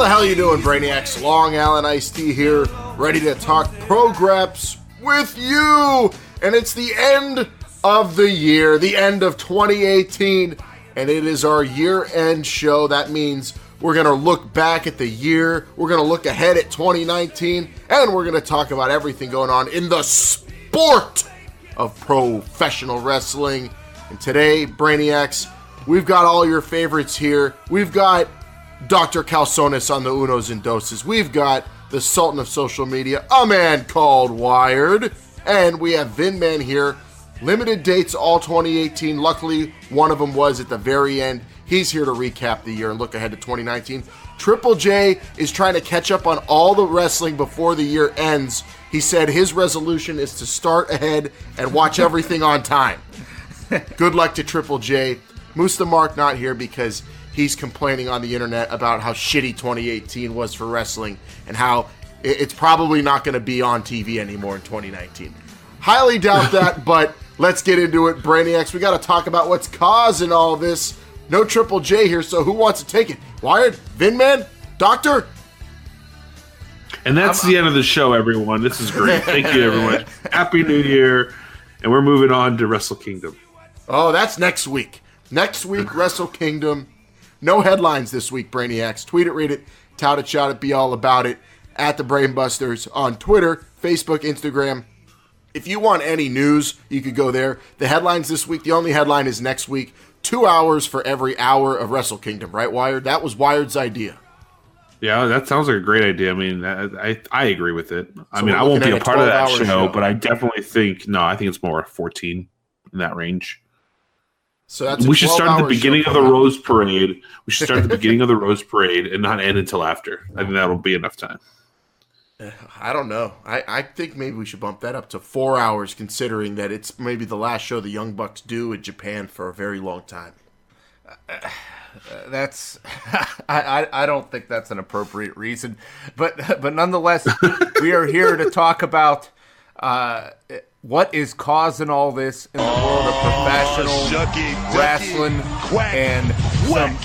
the hell you doing, Brainiacs? Long Island Iced Tea here, ready to talk progreps with you. And it's the end of the year, the end of 2018, and it is our year-end show. That means we're going to look back at the year, we're going to look ahead at 2019, and we're going to talk about everything going on in the sport of professional wrestling. And today, Brainiacs, we've got all your favorites here. We've got Dr. Calzones on the Unos and Doses. We've got the Sultan of social media, a man called Wired. And we have Vin Man here. Limited dates all 2018. Luckily, one of them was at the very end. He's here to recap the year and look ahead to 2019. Triple J is trying to catch up on all the wrestling before the year ends. He said his resolution is to start ahead and watch everything on time. Good luck to Triple J. Moose the Mark not here because he's complaining on the internet about how shitty 2018 was for wrestling and how it's probably not going to be on TV anymore in 2019. Highly doubt that, but let's get into it, Brainiacs. We got to talk about what's causing all this. No Triple J here, so who wants to take it? Wired? Vinman? Doctor? And that's the end of the show, everyone. This is great. Thank you, everyone. Happy New Year. And we're moving on to Wrestle Kingdom. Oh, that's next week. Next week, Wrestle Kingdom. No headlines this week, Brainiacs. Tweet it, read it, tout it, shout it, be all about it. At the Brainbusters on Twitter, Facebook, Instagram. If you want any news, you could go there. The headlines this week, the only headline is next week. 2 hours for every hour of Wrestle Kingdom, right, Wired? That was Wired's idea. Yeah, that sounds like a great idea. I mean, I agree with it. I mean, I won't be a part of that show, but I definitely think, I think it's more 14 in that range. So that's we should start at the beginning of the Rose Parade. We should start at the beginning of the Rose Parade and not end until after. I think that'll be enough time. I don't know. I think maybe we should bump that up to 4 hours, considering that it's maybe the last show the Young Bucks do in Japan for a very long time. That's I don't think that's an appropriate reason, but nonetheless, we are here to talk about what is causing all this in the world of professional wrestling and some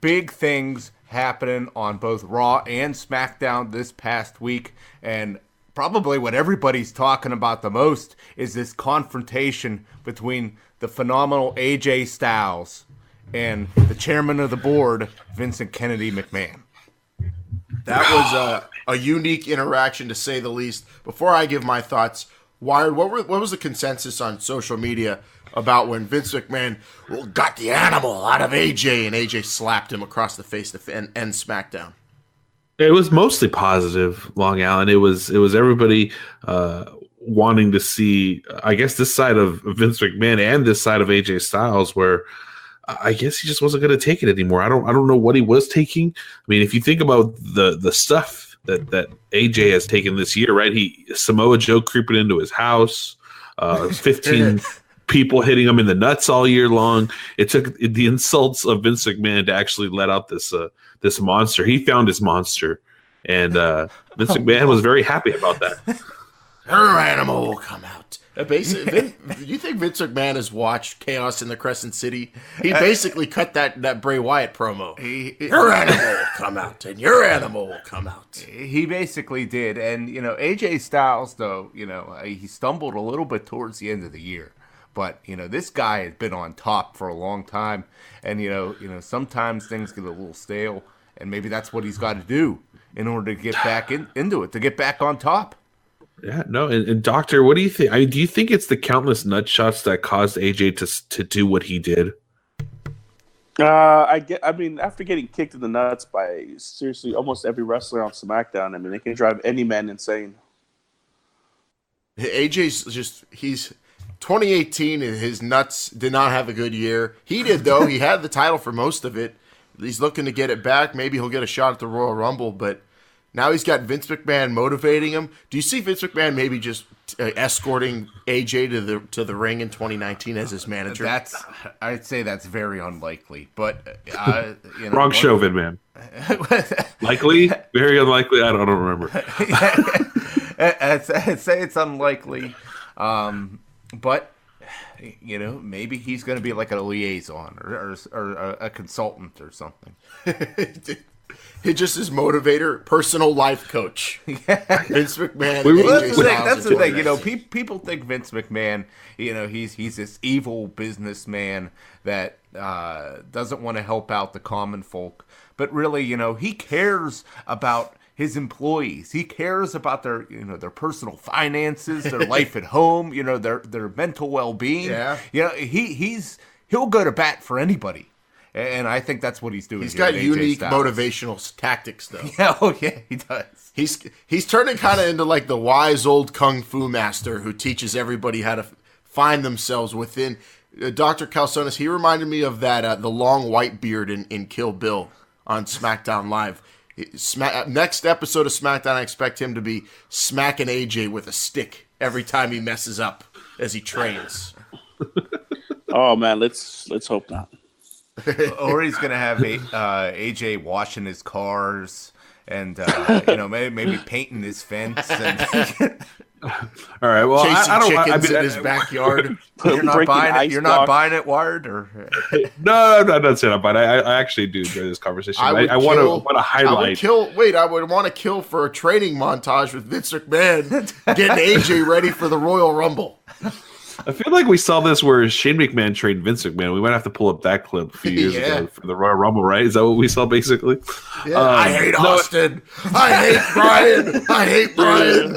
big things happening on both Raw and SmackDown this past week. And probably what everybody's talking about the most is this confrontation between the phenomenal AJ Styles and the chairman of the board, Vincent Kennedy McMahon. That was a unique interaction, to say the least. Before I give my thoughts, Wired, what was the consensus on social media about when Vince McMahon got the animal out of AJ and AJ slapped him across the face to end SmackDown? It was mostly positive, Long Island. It was everybody wanting to see, I guess, this side of Vince McMahon and this side of AJ Styles, where I guess he just wasn't going to take it anymore. I don't know what he was taking. I mean, if you think about the stuff that AJ has taken this year, right? Samoa Joe creeping into his house, 15 people hitting him in the nuts all year long. It took the insults of Vince McMahon to actually let out this monster. He found his monster, and Vince McMahon was very happy about that. Her animal will come out. Basically, do you think Vince McMahon has watched Chaos in the Crescent City? He basically cut that Bray Wyatt promo. Your animal will come out, and your animal will come out. He basically did. And, AJ Styles, though, he stumbled a little bit towards the end of the year. But, this guy has been on top for a long time. And, sometimes things get a little stale. And maybe that's what he's got to do in order to get back into it, to get back on top. Yeah, no, and Doctor, what do you think? Do you think it's the countless nut shots that caused AJ to do what he did? I mean, after getting kicked in the nuts by seriously almost every wrestler on SmackDown, I mean, they can drive any man insane. AJ's he's 2018 and his nuts did not have a good year. He did, though. He had the title for most of it. He's looking to get it back. Maybe he'll get a shot at the Royal Rumble, but now he's got Vince McMahon motivating him. Do you see Vince McMahon maybe just escorting AJ to the ring in 2019 as his manager? I'd say that's very unlikely. But wrong show, Vinman. Likely, very unlikely. I don't remember. I'd say it's unlikely, but maybe he's going to be like a liaison or a consultant or something. just his motivator, personal life coach. Vince McMahon. That's the thing. You know, people think Vince McMahon, you know, he's this evil businessman that doesn't want to help out the common folk. But really, you know, he cares about his employees. He cares about their, you know, their personal finances, their life at home, you know, their mental well-being. Yeah. You know, he'll go to bat for anybody. And I think that's what he's doing. He's got unique motivational tactics, though. Yeah, oh yeah, he does. He's turning kind of into like the wise old kung fu master who teaches everybody how to find themselves within. Dr. Calzones, he reminded me of that the long white beard in Kill Bill on SmackDown Live. Next episode of SmackDown, I expect him to be smacking AJ with a stick every time he messes up as he trains. Oh man, let's hope not. Or he's gonna have AJ washing his cars and you know, maybe painting his fence. And all right, well, chasing chickens in his backyard. You're not buying it. You're not buying it, Wired, or no, I'm not saying I'm buying it. I actually do enjoy this conversation. I want to highlight. I would want to kill for a training montage with Vince McMahon getting AJ ready for the Royal Rumble. I feel like we saw this where Shane McMahon trained Vince McMahon. We might have to pull up that clip a few years ago for the Royal Rumble, right? Is that what we saw, basically? Yeah. I hate Austin. I hate Brian. I hate Brian.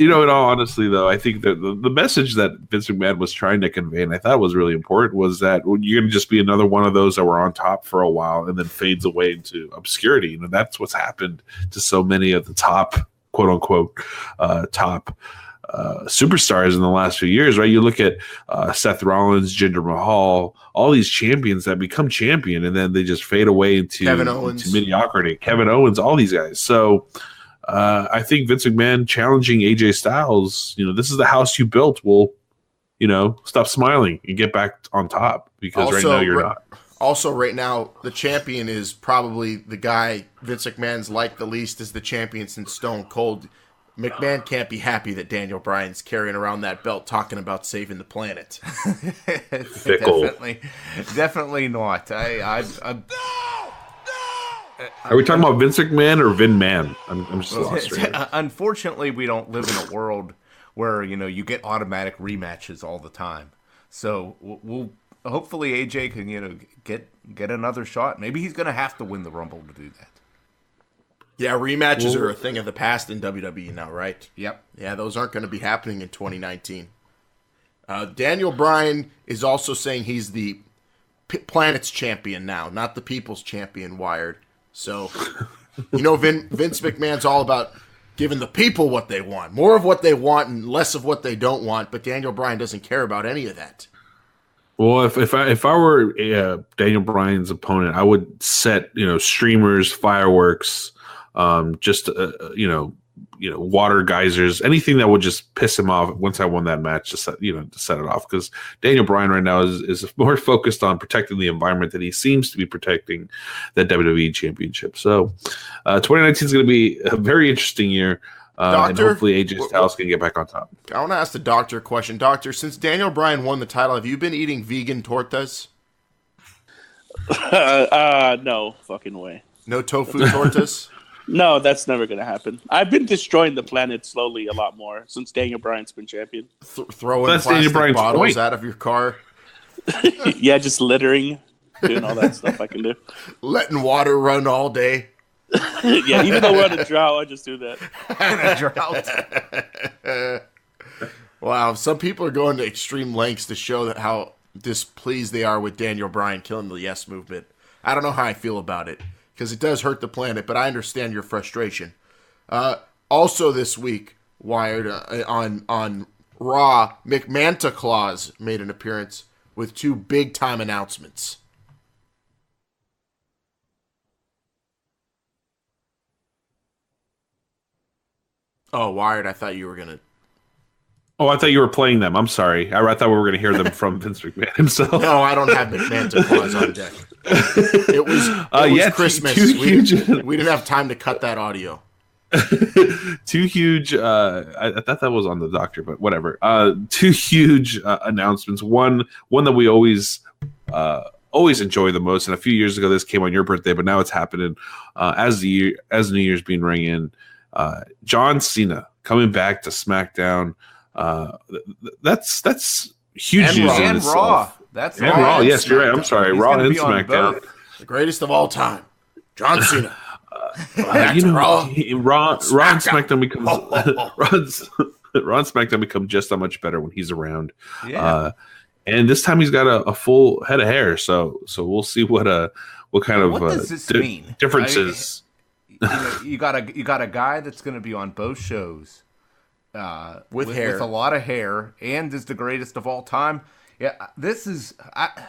You know, in all honesty, though, I think that the message that Vince McMahon was trying to convey, and I thought was really important, was that you're going to just be another one of those that were on top for a while and then fades away into obscurity. You know, that's what's happened to so many of the top, quote unquote, top superstars in the last few years, right? You look at Seth Rollins, Jinder Mahal, all these champions that become champion and then they just fade away into mediocrity. Kevin Owens, all these guys. So I think Vince McMahon challenging AJ Styles, you know, this is the house you built. Will, you know, stop smiling and get back on top, because also, right now you're not. Also, right now, the champion is probably the guy Vince McMahon's liked the least is the champion since Stone Cold. McMahon can't be happy that Daniel Bryan's carrying around that belt talking about saving the planet. Fickle. Definitely not. Are we talking about Vince McMahon or Vin Man? I'm just lost right now. Unfortunately, we don't live in a world where, you know, you get automatic rematches all the time. So we'll hopefully AJ can, you know, get another shot. Maybe he's going to have to win the Rumble to do that. Yeah, rematches are a thing of the past in WWE now, right? Yep. Yeah, those aren't going to be happening in 2019. Daniel Bryan is also saying he's the planet's champion now, not the people's champion, Wired. So, you know, Vince McMahon's all about giving the people what they want. More of what they want and less of what they don't want, but Daniel Bryan doesn't care about any of that. Well, if I were Daniel Bryan's opponent, I would set, you know, streamers, fireworks, water geysers, anything that would just piss him off once I won that match, to set it off. Because Daniel Bryan right now is more focused on protecting the environment that he seems to be protecting that WWE Championship. So 2019 is going to be a very interesting year. And hopefully AJ Styles can get back on top. I want to ask the doctor a question. Doctor, since Daniel Bryan won the title, have you been eating vegan tortas? No fucking way. No tofu tortas? No, that's never going to happen. I've been destroying the planet slowly a lot more since Daniel Bryan's been champion. Throwing plastic bottles out of your car? Yeah, just littering, doing all that stuff I can do. Letting water run all day. Yeah, even though we're on a drought, I just do that. In a drought. Wow, some people are going to extreme lengths to show that how displeased they are with Daniel Bryan killing the Yes Movement. I don't know how I feel about it, because it does hurt the planet, but I understand your frustration. Also this week, Wired, on Raw, McMahonta-Claus made an appearance with two big-time announcements. Oh, Wired, I thought you were going to... Oh, I thought you were playing them. I'm sorry. I thought we were going to hear them from Vince McMahon himself. No, I don't have McMahonta-Claus on deck. It was Christmas. We didn't have time to cut that audio. Two huge... I thought that was on the doctor, but whatever. Two huge announcements. One that we always always enjoy the most. And a few years ago, this came on your birthday, but now it's happening as New Year's being rang in. John Cena coming back to SmackDown. That's huge news in itself. Raw. That's and Raw. Yes, you're right. I'm sorry. Raw and SmackDown. The greatest of all time, John Cena. Raw and SmackDown becomes Raw and SmackDown become just that much better when he's around. Yeah. And this time he's got a full head of hair, so we'll see what kind of does this mean? Differences. You got a guy that's going to be on both shows with hair, with a lot of hair, and is the greatest of all time. Yeah, this is.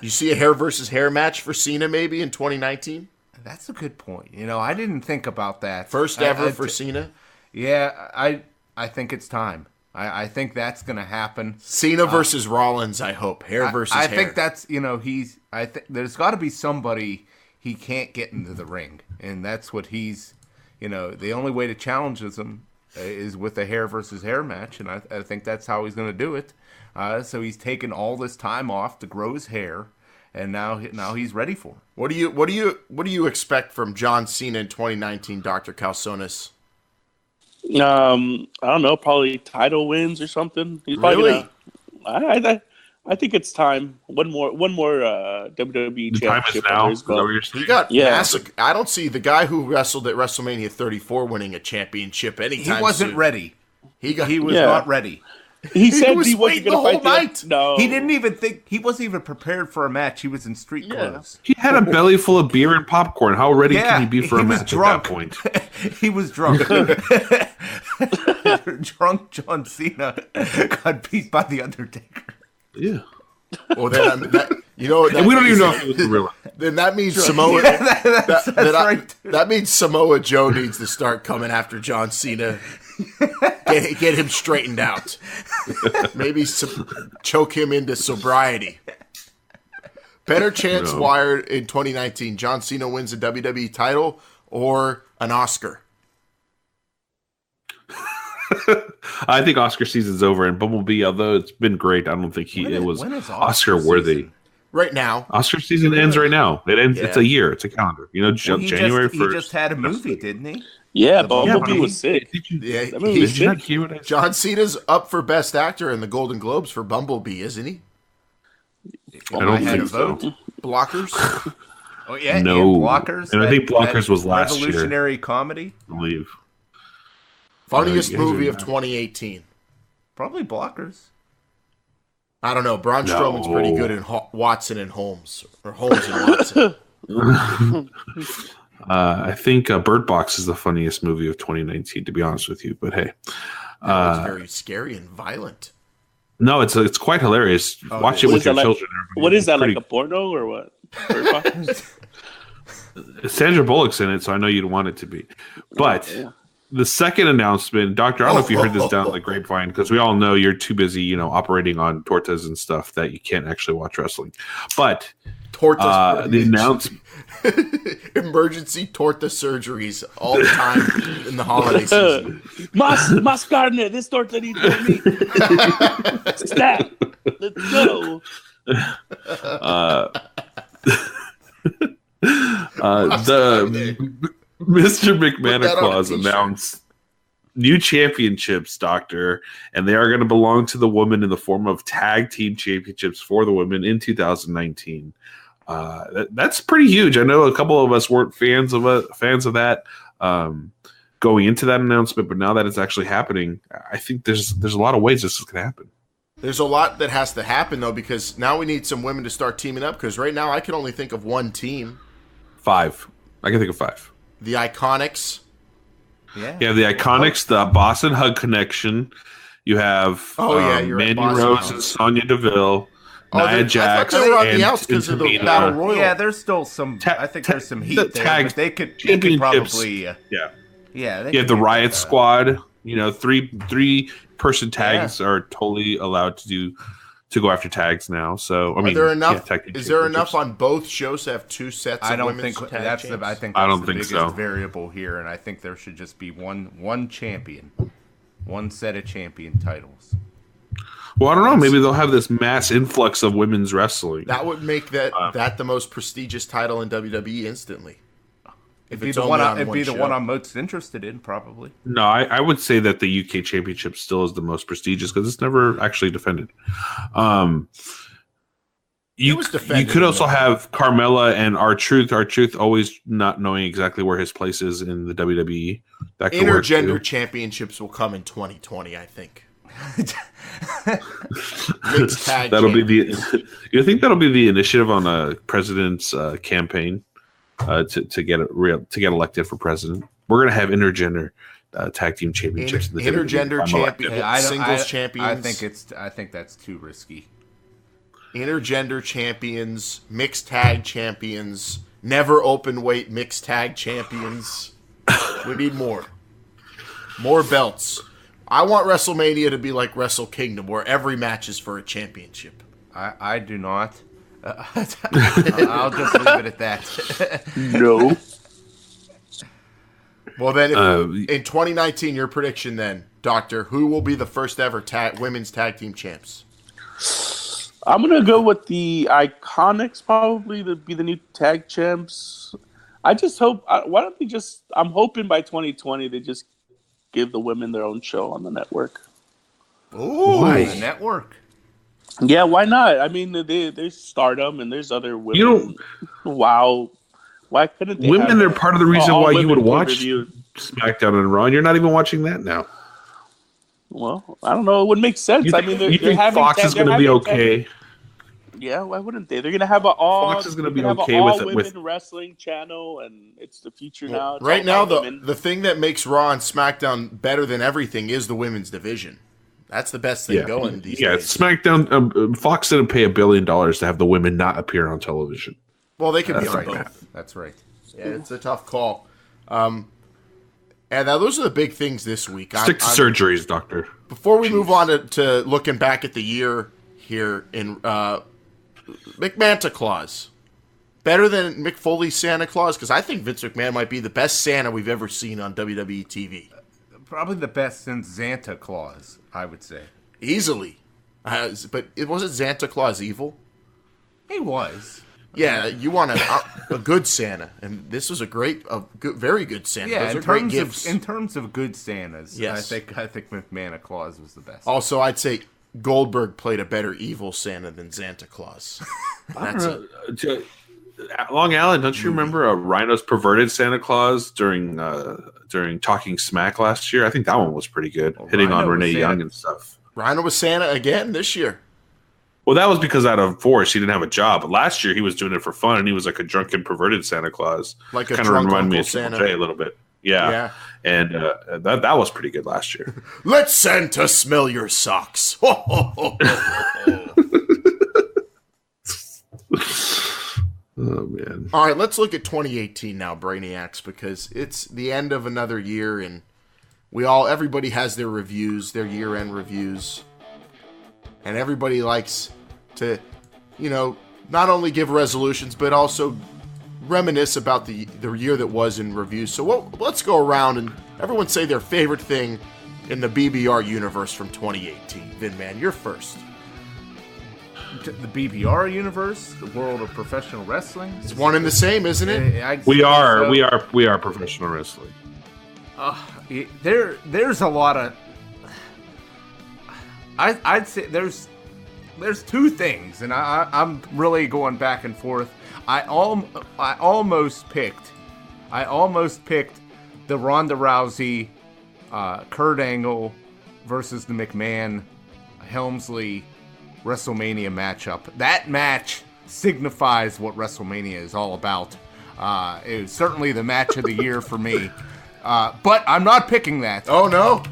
You see a hair versus hair match for Cena maybe in 2019. That's a good point. I didn't think about that. First ever for Cena. Yeah, I think it's time. I think that's going to happen. Cena versus Rollins, I hope. Hair versus hair. I think that's, I think there's got to be somebody he can't get into the ring. And that's what he's, the only way to challenge him is with a hair versus hair match. And I think that's how he's going to do it. So he's taken all this time off to grow his hair. And now he's ready for it. What do you expect from John Cena in 2019, Dr. Calzones? I don't know, probably title wins or something. He's really? I think it's time. One more WWE championship. Time is now. He got massive. I don't see the guy who wrestled at WrestleMania 34 winning a championship anytime. He wasn't soon. Ready. He was not ready. He said he wasn't going to fight the whole night. No, he didn't even think. He wasn't even prepared for a match. He was in street clothes. He had a belly full of beer and popcorn. How ready can he be for a match drunk. at that point? He was drunk. Drunk John Cena got beat by the Undertaker. Yeah. Well, then we don't even know if it was real. Then that means Samoa. That's right. That means Samoa Joe needs to start coming after John Cena. Get him straightened out. Maybe choke him into sobriety. Better chance wired in 2019. John Cena wins a WWE title or an Oscar. I think Oscar season's over, and Bumblebee, although it's been great, I don't think it was Oscar worthy. Right now, Oscar season ends right now. It ends. Yeah. It's a year. It's a calendar. January 1st. He just had a movie, didn't he? Yeah, Bumblebee was sick. Did you not hear what I said? John Cena's up for Best Actor in the Golden Globes for Bumblebee, isn't he? I don't think so. Blockers? Oh yeah, no. And Blockers. And I think Blockers was last year. Revolutionary comedy. I believe. Funniest movie of 2018. Probably Blockers. I don't know. Braun Strowman's pretty good in Watson and Holmes, or Holmes and Watson. I think Bird Box is the funniest movie of 2019, to be honest with you. But hey, it's very scary and violent. No, it's quite hilarious. Watch it with your children. What is that, like a porno or what? Sandra Bullock's in it, so I know you'd want it to be. But the second announcement, Doctor, I don't know if you heard this down the grapevine, because we all know you're too busy, operating on tortas and stuff that you can't actually watch wrestling. But the announcement. Emergency torta surgeries all the time in the holiday season. Mas carne, this torta needs more meat. Stop. Let's go. Mr. McMahonta-Claus announced new championships, Doctor, and they are going to belong to the women in the form of tag team championships for the women in 2019. That's pretty huge. I know a couple of us weren't fans of that going into that announcement, but now that it's actually happening, I think there's a lot of ways this is going to happen. There's a lot that has to happen, though, because now we need some women to start teaming up, because right now I can only think of one team. 5. I can think of 5. The Iconics. Yeah, the Iconics, the Boston Hug Connection. You have Mandy Rose and Sonya Deville. Nia Jax, I thought they were on the outs because of the Battle Royal. Yeah, there's still some. I think there's some heat there. But they could probably. Yeah. You have the Riot Squad. 3-person tags are totally allowed to go after tags now. So is there enough on both shows to have 2 sets? I don't think that's the. I think that's the biggest variable here, and I think there should just be one champion, one set of champion titles. Well, I don't know. Maybe they'll have this mass influx of women's wrestling. That would make that the most prestigious title in WWE instantly. It'd be the one I'm most interested in, probably. No, I would say that the UK Championship still is the most prestigious because it's never actually defended. You could also have Carmella and R-Truth. R-Truth always not knowing exactly where his place is in the WWE. That could work Intergender too. championships will come in 2020, I think. Mixed tag That'll be the. You think that'll be the initiative on a president's campaign to get elected for president? We're gonna have intergender tag team championships. Intergender champions, singles champions. I think that's too risky. Intergender champions, mixed tag champions, never open weight mixed tag champions. We need more belts. I want WrestleMania to be like Wrestle Kingdom, where every match is for a championship. I do not. I'll just leave it at that. No. Well, then, in 2019, your prediction then, Doctor, who will be the first ever women's tag team champs? I'm going to go with the Iconics, probably, to be the new tag champs. I just hope, why don't they just, I'm hoping by 2020 they just give the women their own show on the network. Ooh, the network. Yeah, why not? I mean, there's Stardom and there's other women. You know, wow. Why couldn't they? Women are part of the reason why you would watch pay-per-view? SmackDown and Raw, and you're not even watching that now. Well, I don't know. It would make sense. You think Fox is going to be okay? Yeah, why wouldn't they? They're going to have an all. Fox is going to be okay with women wrestling channel, and it's the future now. It's right now, women. the thing that makes Raw and SmackDown better than everything is the women's division. That's the best thing going these days. Yeah, SmackDown. Fox didn't pay $1 billion to have the women not appear on television. Well, they could be on both. That's right. Yeah, it's a tough call. And now those are the big things this week. Stick to surgeries, Doctor. Before we move on to looking back at the year here in McMahonta-Claus. Better than Mick Foley's Santa Claus? Because I think Vince McMahon might be the best Santa we've ever seen on WWE TV. Probably the best since Santa Claus, I would say. Easily. But it wasn't Santa Claus evil? He was. Yeah, you want a good Santa, and this was very good Santa. Yeah, Those are great gifts. In terms of good Santas, yes. I think McMahon-Claus was the best. Also, I'd say Goldberg played a better evil Santa than Santa Claus. That's it. Long Allen, don't you remember Rhino's perverted Santa Claus during Talking Smack last year? I think that one was pretty good, hitting Rhino on Renee was Young Santa. and stuff. Rhino was Santa again this year. Well, that was because out of force, he didn't have a job. But last year, he was doing it for fun, and he was like a drunken, perverted Santa Claus. Like a kind of drunk reminded me Uncle of Triple Santa. J a little bit. Yeah. And that was pretty good last year. Let Santa smell your socks. Ho, ho, ho, ho, Oh, man. All right, let's look at 2018 now, Brainiacs, because it's the end of another year, and everybody has their reviews, their year-end reviews, and everybody likes to, not only give resolutions, but also reminisce about the year that was in reviews. So let's go around and everyone say their favorite thing in the BBR universe from 2018. Vinman, you're first. The BBR universe, the world of professional wrestling. It's one and the same, isn't it? We are professional wrestling. There's a lot of. I'd say there's two things, and I'm really going back and forth. I almost picked the Ronda Rousey, Kurt Angle versus the McMahon Helmsley WrestleMania matchup. That match signifies what WrestleMania is all about. It was certainly the match of the year for me. But I'm not picking that. Oh, no.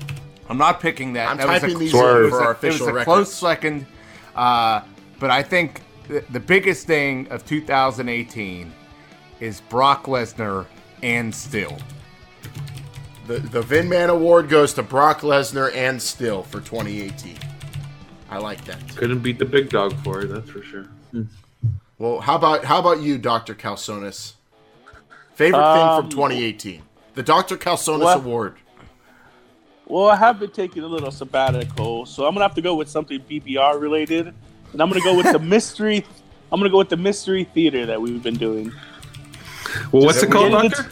I'm not picking that. I'm that typing these in for our official records. It was a close second. But I think the biggest thing of 2018 is Brock Lesnar and Still. The Vinman Award goes to Brock Lesnar and Still for 2018. I like that. Couldn't beat the big dog for it, that's for sure. Well, how about you, Dr. Calzones? Favorite thing from 2018? The Dr. Calzones Award. Well, I have been taking a little sabbatical, so I'm gonna have to go with something BBR related, and I'm gonna go with the mystery. I'm gonna go with the mystery theater that we've been doing. Well, what's it called, Doctor?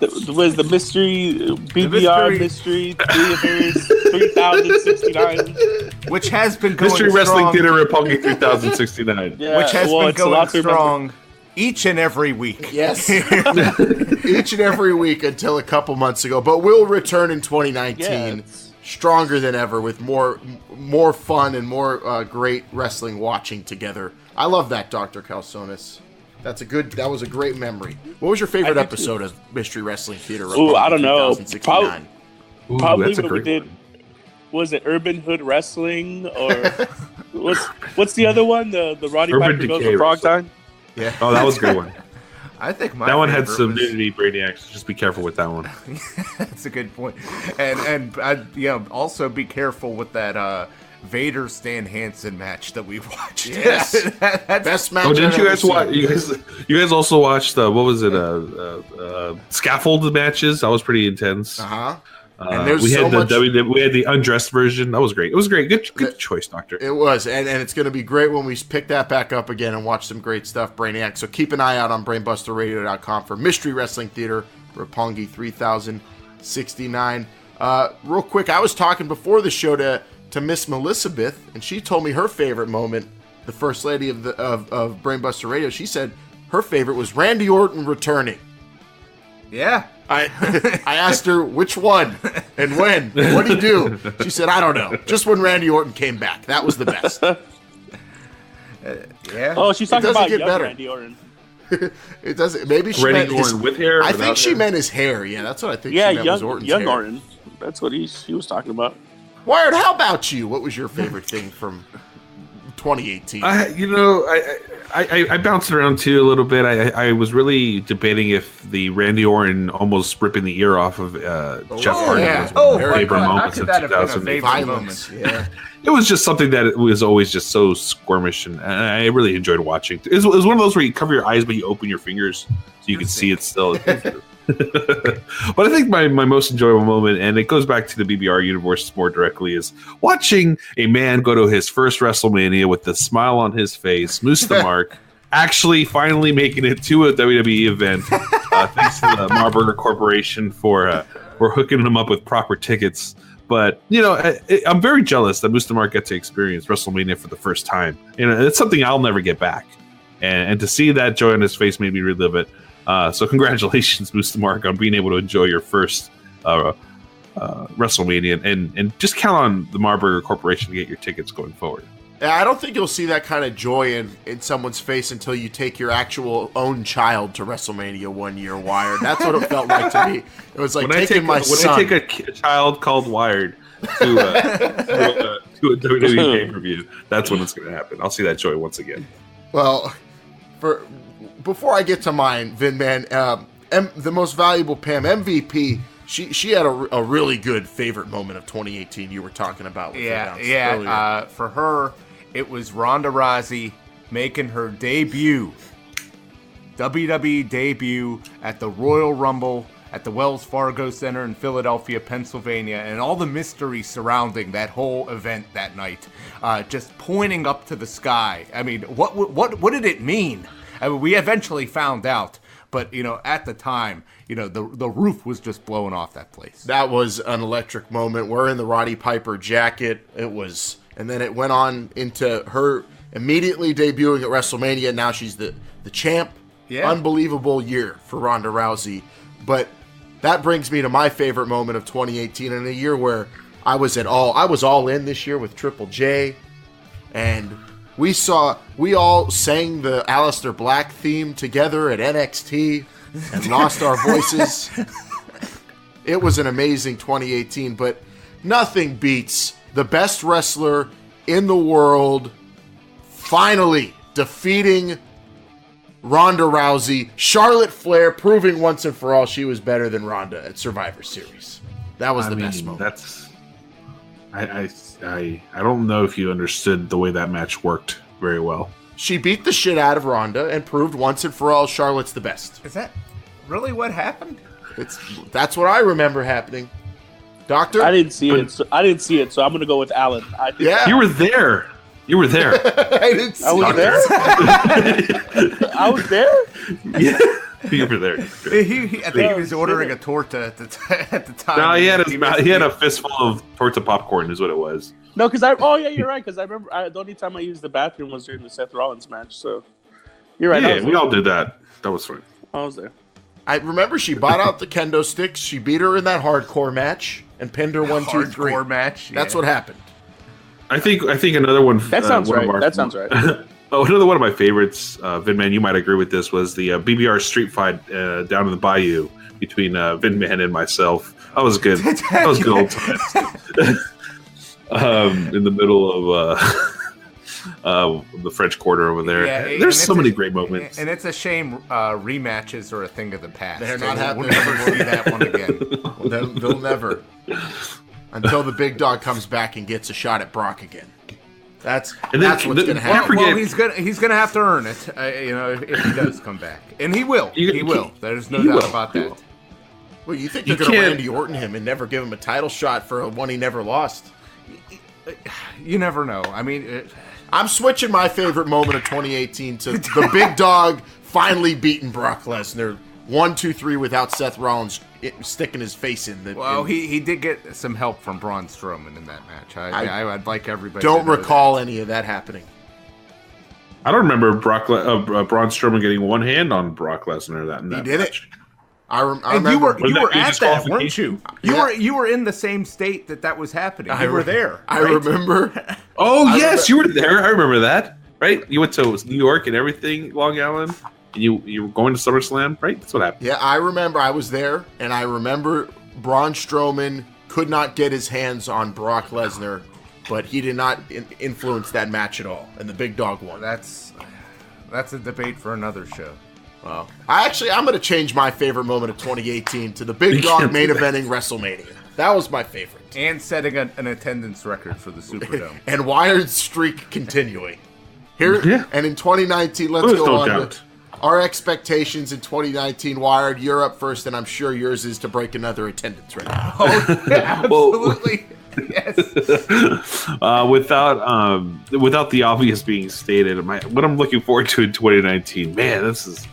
Was the mystery BBR mystery theaters 3069, which has been going Mystery strong. Wrestling Theater Roppongi 3069. Yeah, which has been going strong each and every week. Yes. Each and every week until a couple months ago. But we'll return in 2019 stronger than ever with more fun and more great wrestling watching together. I love that, Dr. Calzones. That was a great memory. What was your favorite episode of Mystery Wrestling Theater? Oh, I don't know. 2069? Probably when we did. Was it Urban Hood Wrestling or what's the other one? The Roddy Urban Piper goes Decay to Frog Time. Yeah. Oh, that was a good one. I think that one had favorite some was- nudity brainiacs. Just be careful with that one. That's a good point. And also be careful with that Vader Stan Hansen match that we watched. Yes. Best match. Oh, didn't I've you ever guys seen. watch? You guys also watched what was it? Scaffold matches. That was pretty intense. Uh-huh. And there's we so had the much... we had the undressed version. That was great. It was great. Good choice, Doctor. It was, and it's going to be great when we pick that back up again and watch some great stuff, Brainiac. So keep an eye out on BrainbusterRadio.com for Mystery Wrestling Theater, Roppongi 3069. Real quick, I was talking before the show to Miss Melissabeth, and she told me her favorite moment, the first lady of Brainbuster Radio. She said her favorite was Randy Orton returning. Yeah. I asked her which one and when and what did he do. She said, I don't know. Just when Randy Orton came back. That was the best. Yeah. Oh, she's talking doesn't about get young better. Randy Orton. It doesn't. Maybe she Randy meant his, Orton with hair. I think without she hair? meant his hair. Yeah, that's what I think. Yeah, she meant was Orton's young hair. Orton. That's what she was talking about. Wired, how about you? What was your favorite thing from 2018? I bounced around too a little bit. I was really debating if the Randy Orton almost ripping the ear off of Jeff Hardy yeah. was one of my my favorite God. How moments could of that have been a 2008. favorite Violence. moment? Yeah. It was just something that was always just so squirmish, and I really enjoyed watching. It was one of those where you cover your eyes but you open your fingers so you can see it still. But I think my most enjoyable moment, and it goes back to the BBR universe more directly, is watching a man go to his first WrestleMania with the smile on his face, Mustamark, actually finally making it to a WWE event, thanks to the Marburger Corporation for hooking him up with proper tickets. But, I'm very jealous that Mustamark got to experience WrestleMania for the first time. It's something I'll never get back. And to see that joy on his face made me relive it. So congratulations, Mustamark, on being able to enjoy your first WrestleMania. And just count on the Marburger Corporation to get your tickets going forward. Yeah, I don't think you'll see that kind of joy in someone's face until you take your actual own child to WrestleMania one year, Wired. That's what it felt like to me. It was like taking my son. When I take a child called Wired to a WWE pay-per-view, that's when it's going to happen. I'll see that joy once again. Well, before I get to mine, Vinman, the most valuable Pam, MVP, she had a really good favorite moment of 2018 you were talking about. With Yeah. For her, it was Ronda Rousey making her debut, WWE debut at the Royal Rumble at the Wells Fargo Center in Philadelphia, Pennsylvania, and all the mystery surrounding that whole event that night, just pointing up to the sky. I mean, what did it mean? I mean, we eventually found out, but at the time, the roof was just blowing off that place. That was an electric moment. Wearing the Roddy Piper jacket, it was, and then it went on into her immediately debuting at WrestleMania. Now she's the champ. Yeah. Unbelievable year for Ronda Rousey. But that brings me to my favorite moment of 2018, in a year where I was all in this year with Triple J, and we all sang the Aleister Black theme together at NXT and lost our voices. It was an amazing 2018, but nothing beats the best wrestler in the world finally defeating Ronda Rousey, Charlotte Flair, proving once and for all she was better than Ronda at Survivor Series. That was the best moment. That's I don't know if you understood the way that match worked very well. She beat the shit out of Ronda and proved once and for all Charlotte's the best. Is that really what happened? That's what I remember happening. Doctor? I didn't see it. So I'm gonna go with Alan. Yeah. You were there. You were there. I didn't see I was there. I was there. Yeah. You were there. I think he was ordering a torta at the time. No, he had a fistful of torta popcorn, is what it was. No, because you're right. Because I remember the only time I used the bathroom was during the Seth Rollins match. So you're right. Yeah, we all did that. That was fun. I was there. I remember she bought out the kendo sticks. She beat her in that hardcore match and pinned her 1, 2, 3. Hardcore match. That's what happened. I think another one. That sounds right. That sounds right. Another one of my favorites, Vinman, you might agree with this, was the BBR street fight down in the Bayou between Vinman and myself. That was good. That was good old times. In the middle of the French Quarter over there. Yeah, there's so many great moments. And it's a shame rematches are a thing of the past. They're not happening. We'll never see that one again. They'll never. Until the big dog comes back and gets a shot at Brock again. That's what's going to happen. Well, he's gonna have to earn it, if he does come back, and he will. He will. There's no doubt about that. Well, you think they're going to Randy Orton him and never give him a title shot for one he never lost? You never know. I mean, I'm switching my favorite moment of 2018 to the big dog finally beating Brock Lesnar 1, 2, 3 without Seth Rollins sticking his face in. He did get some help from Braun Strowman in that match. I'd like everybody. Don't recall any of that happening. I don't remember Braun Strowman getting one hand on Brock Lesnar that He did match. it. I remember. You were at that, weren't you? Yeah. You were in the same state that was happening. You were there. I remember. Oh, yes, you were there. I remember that. Right? You went to New York and everything, Long Island. And you were going to SummerSlam, right? That's what happened. Yeah, I remember. I was there, and I remember Braun Strowman could not get his hands on Brock Lesnar, but he did not influence that match at all, and the big dog won. That's a debate for another show. Well, I'm going to change my favorite moment of 2018 to the big dog main eventing WrestleMania. That was my favorite. And setting an attendance record for the Superdome. And Wired's streak continuing. And in 2019, let's go on to our expectations in 2019. Wired, you're up first, and I'm sure yours is to break another attendance record. Oh, yeah, absolutely. Yes. Without the obvious being stated, what I'm looking forward to in 2019, man, this is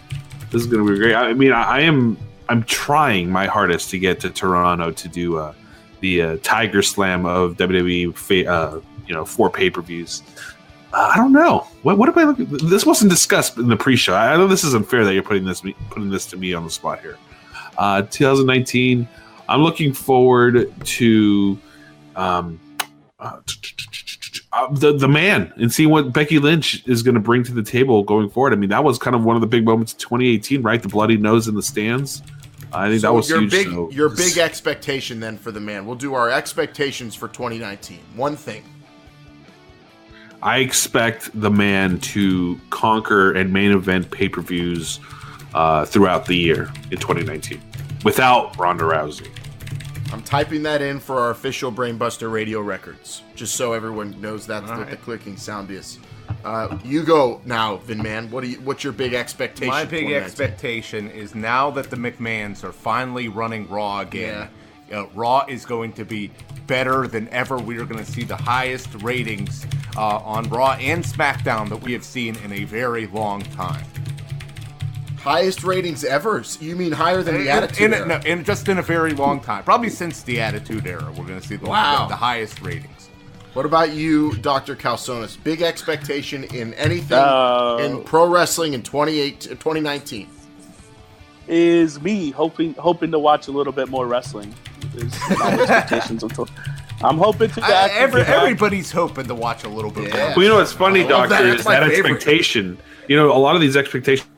going to be great. I mean, I'm trying my hardest to get to Toronto to do the Tiger Slam of WWE 4 pay-per-views. I don't know. What am I looking? This wasn't discussed in the pre-show. I know this isn't fair that you're putting this to me on the spot here. 2019. I'm looking forward to the man and seeing what Becky Lynch is going to bring to the table going forward. I mean, that was kind of one of the big moments of 2018, right? The bloody nose in the stands. I think that was huge. Your big expectation then for the man. We'll do our expectations for 2019. One thing. I expect the man to conquer and main event pay-per-views throughout the year in 2019 without Ronda Rousey. I'm typing that in for our official Brainbuster radio records, just so everyone knows that's what the clicking sound is. You go now, Vinman. What's your big expectation? My big expectation is now that the McMahons are finally running Raw again. Yeah. Raw is going to be better than ever. We are going to see the highest ratings on Raw and SmackDown that we have seen in a very long time. Highest ratings ever? You mean higher than the Attitude Era? No, just in a very long time. Probably since the Attitude Era, we're going to see the highest ratings. What about you, Dr. Calzones? Big expectation in anything in pro wrestling in 2019? Is me hoping to watch a little bit more wrestling. Is my expectations. I'm hoping to. Everybody's hoping to watch a little bit more. Well, you know what's funny, Doctor, is that expectation. You know, a lot of these expectations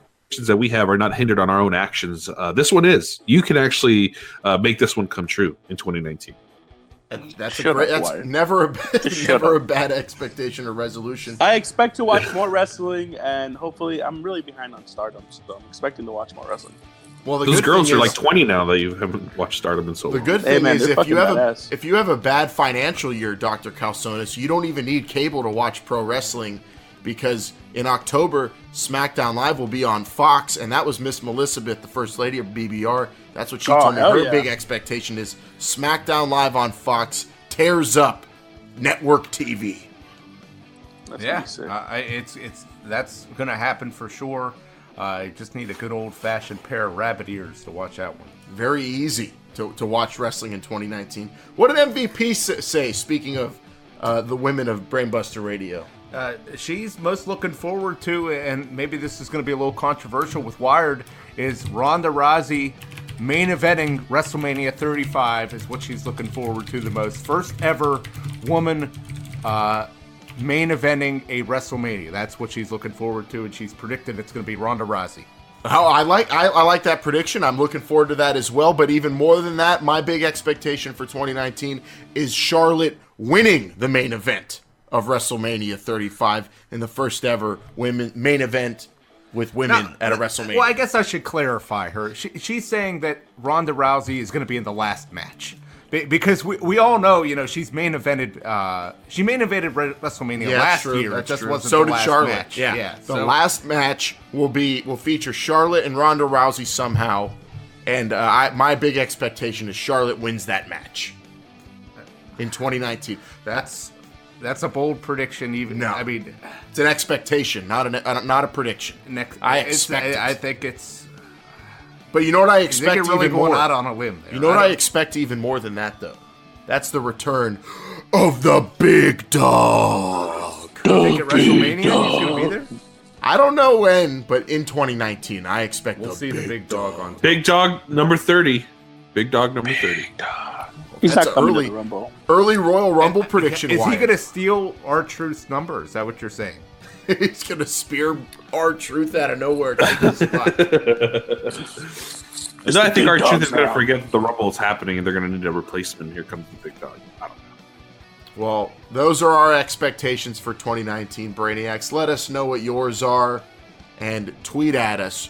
that we have are not hindered on our own actions. This one is. You can actually make this one come true in 2019. That's never a bad expectation or resolution. I expect to watch more wrestling, and hopefully, I'm really behind on Stardom, so I'm expecting to watch more wrestling. Well, those girls are like 20 now that you haven't watched Stardom in so long. The good thing is if you have a bad financial year, Dr. Calzones, you don't even need cable to watch pro wrestling. because in October, SmackDown Live will be on Fox, and that was Miss Melissa, the First Lady of BBR. That's what she told me. Her big expectation is SmackDown Live on Fox tears up network TV. That's that's going to happen for sure. I just need a good old-fashioned pair of rabbit ears to watch that one. Very easy to watch wrestling in 2019. What did MVP say, speaking of the women of Brainbuster Radio? She's most looking forward to, and maybe this is going to be a little controversial with Wired, is Ronda Rousey main eventing WrestleMania 35 is what she's looking forward to the most. First ever woman main eventing a WrestleMania. That's what she's looking forward to, and she's predicted it's going to be Ronda Rousey. Oh, I like that prediction. I'm looking forward to that as well. But even more than that, my big expectation for 2019 is Charlotte winning the main event of WrestleMania 35 in the first ever main event with women at a WrestleMania. Well, I guess I should clarify her. She's saying that Ronda Rousey is going to be in the last match. Because we all know, she's main evented. She main evented WrestleMania last year. It just wasn't so the last Charlotte. match. Yeah. The last match will feature Charlotte and Ronda Rousey somehow, and my big expectation is Charlotte wins that match in 2019. That's a bold prediction. I mean, it's an expectation, not a prediction. I expect it. I think it's. But you know what I expect you're really even more? Going out on a limb there. You know what I expect even more than that, though? That's the return of the big dog. You think at WrestleMania he's going to be there? I don't know when, but in 2019, I expect we'll see the big dog on. Big dog number 30. Big dog number 30. He's not coming to the Rumble. Early Royal Rumble prediction. Is he going to steal R-Truth's number? Is that what you're saying? He's going to spear R-Truth out of nowhere. To his spot. I think R-Truth is going to forget that the Rumble is happening and they're going to need a replacement. Here comes the big dog. I don't know. Well, those are our expectations for 2019, Brainiacs. Let us know what yours are and tweet at us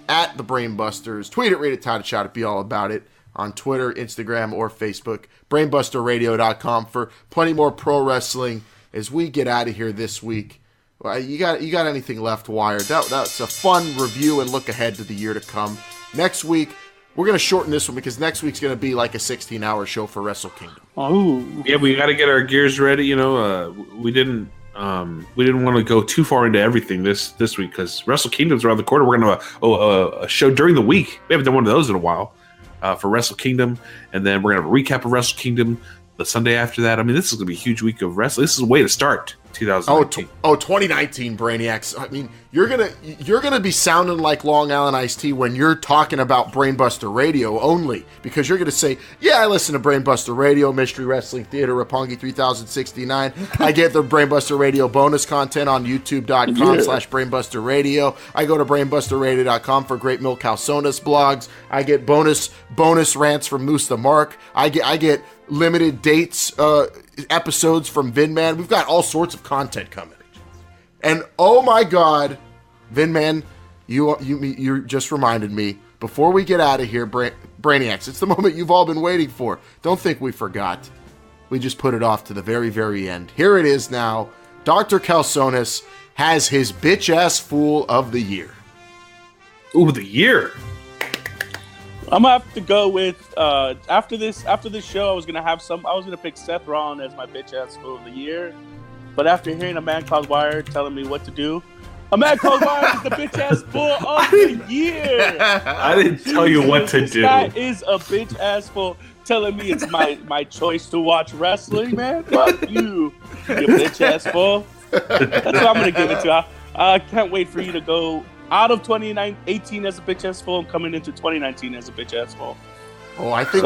at the Brainbusters. Tweet at Rate It, Time to Shout It, Be All About It on Twitter, Instagram, or Facebook. BrainbusterRadio.com for plenty more pro wrestling as we get out of here this week. You got anything left, Wired? That's a fun review and look ahead to the year to come. Next week, we're going to shorten this one because next week's going to be like a 16-hour show for Wrestle Kingdom. Oh, yeah, we got to get our gears ready. We didn't want to go too far into everything this week because Wrestle Kingdom's around the corner. We're going to have a show during the week. We haven't done one of those in a while for Wrestle Kingdom, and then we're going to have a recap of Wrestle Kingdom the Sunday after that. I mean, this is going to be a huge week of wrestling. This is a way to start 2019. 2019, Brainiacs. I mean, you're gonna be sounding like Long Island Iced Tea when you're talking about Brainbuster Radio only, because you're gonna say, "Yeah, I listen to Brainbuster Radio, Mystery Wrestling Theater, Roppongi 3069. I get the Brainbuster Radio bonus content on YouTube.com/Brainbuster Radio. I go to BrainbusterRadio.com for Great Milk Calzones blogs. I get bonus rants from Moose the Mark. I get limited dates episodes from Vinman. We've got all sorts of content coming. And oh my God, Vinman, you just reminded me, before we get out of here, Brainiacs, it's the moment you've all been waiting for. Don't think we forgot. We just put it off to the very, very end. Here it is now. Dr. Calzones has his bitch-ass fool of the year. Ooh, the year. I'm gonna have to go with after this show. I was gonna pick Seth Rollins as my bitch ass fool of the year, but after hearing a man called Wired telling me what to do, a man called Wired is the bitch ass fool of the year. I didn't tell you what to do. That is a bitch ass fool telling me it's my choice to watch wrestling, man. Fuck you bitch ass fool. That's what I'm gonna give it to. I can't wait for you to go out of 2018 as a bitch ass fool and coming into 2019 as a bitch ass fool. Oh, I think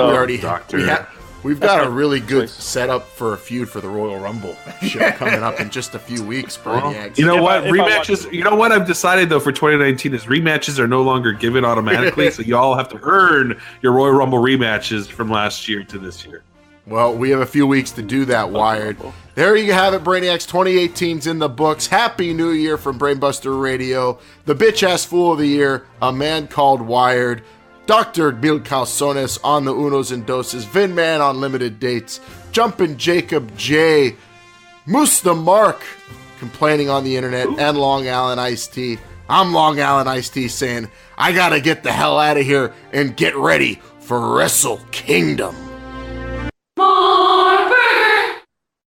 we've got a really good setup for a feud for the Royal Rumble show coming up in just a few weeks, Brainiacs. You know what? Rematches. You know what I've decided though for 2019 is rematches are no longer given automatically, so you all have to earn your Royal Rumble rematches from last year to this year. Well, we have a few weeks to do that, Wired. There you have it, Brainiacs. 2018's in the books. Happy New Year from Brainbuster Radio. The bitch-ass fool of the year, a man called Wired. Dr. Mil Calzones on the Unos and Doses. Vinman on limited dates. Jumpin' Jacob J. Moose the Mark. complaining on the internet, and Long Island Iced Tea. I'm Long Island Iced Tea saying, I gotta get the hell out of here and get ready for Wrestle Kingdom.